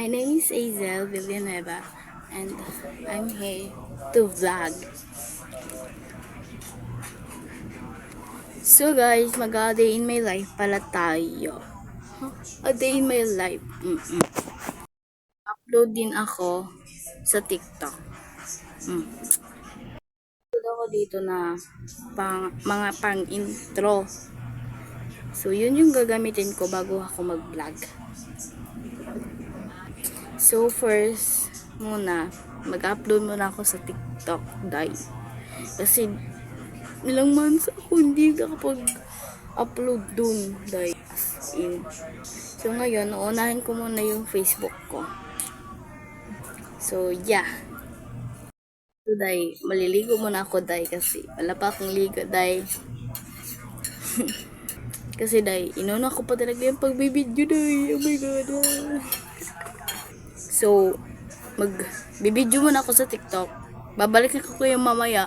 My name is Azel Villanueva and I'm here to vlog. So guys, mag-a day in my life pala tayo. A day in my life. Upload din ako sa TikTok. Upload ako dito na mga pang-intro. So yun yung gagamitin ko bago ako mag-vlog. So first muna, mag-upload muna ako sa TikTok, guys. Kasi ilang months ako hindi nakapag-upload dun, guys. So ngayon, uunahin ko muna yung Facebook ko. So yeah. Today, maliligo muna ako, day, kasi wala pa akong ligo, day. Kasi day, inuna ko pa talaga yung pagbibidyo, day. Oh my god. So, magbibidyo muna ako sa TikTok. Babalik na ko kayo mamaya.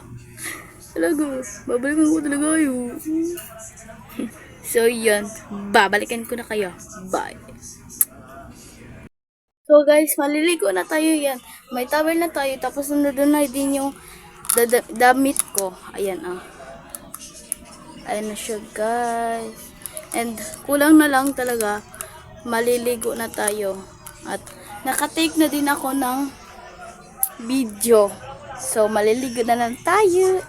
Talaga, babalikan ko talaga kayo. So, yun. Babalikan ko na kayo. Bye. So, guys, maliligo na tayo yan. May towel na tayo. Tapos, nandun na din yung damit ko. Ayan, Ayan na siya, guys. And, kulang na lang talaga. Maliligo na tayo. At, nakatake na din ako ng video. So, maliligo na lang tayo.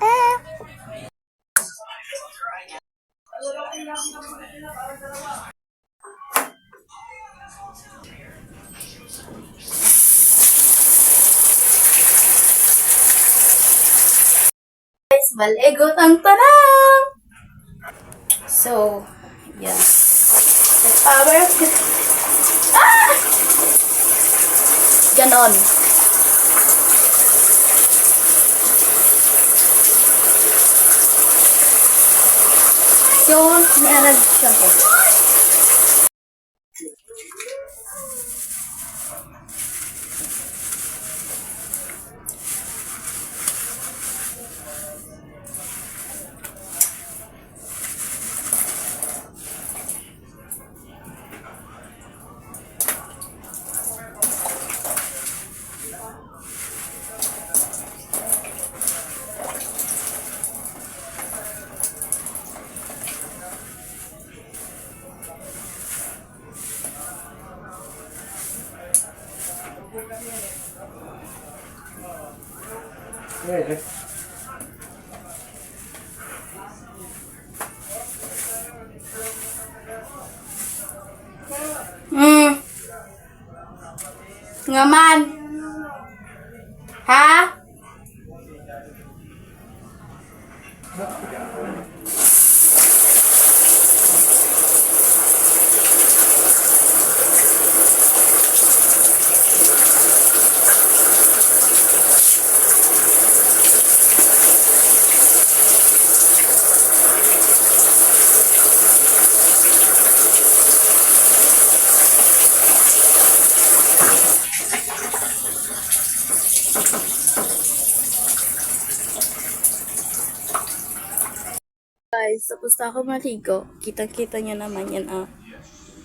Guys, maligo ang tanang! So, yeah. The power of the... Ganon. So, meron siya po. Nga man. Ha? Guys, tapos na ako maligo. Kitang-kita nyo naman yan,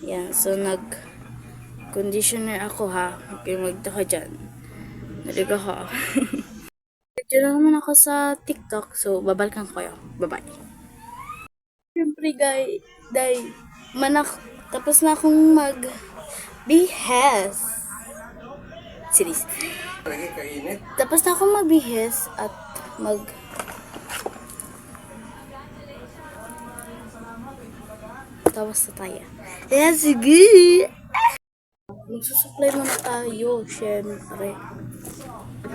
Yan, so nag-conditioner ako, ha. Okay, magdaka dyan. Naligo ako. Video na naman ako sa TikTok, so babalikan ko kayo. Bye-bye. Siyempre, guys, tapos na akong mag-bihes. Series. Tapos na akong mag-bihes at tapos na tayo. Let's go! Magsusupply muna tayo, syempre.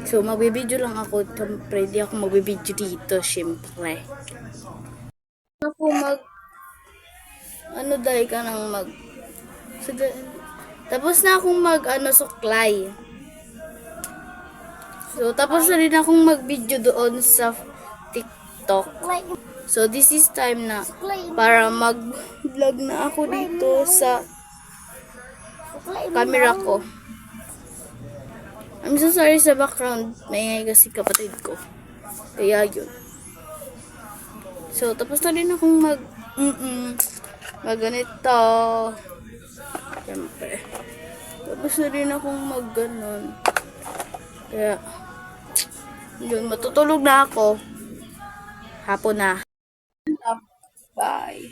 So, magbibideo lang ako. Syempre, di ako magbibideo dito, syempre. Ako dahil ka nang tapos na akong suklay. So, tapos na rin akong mag-video doon sa TikTok. So, this is time na para mag-vlog na ako dito sa camera ko. I'm so sorry sa background. Maingay kasi kapatid ko. Kaya yun. So, tapos na rin akong ganito. Siyempre. Tapos na rin akong mag-ganon. Kaya, yun, matutulog na ako. Hapon na. Bye.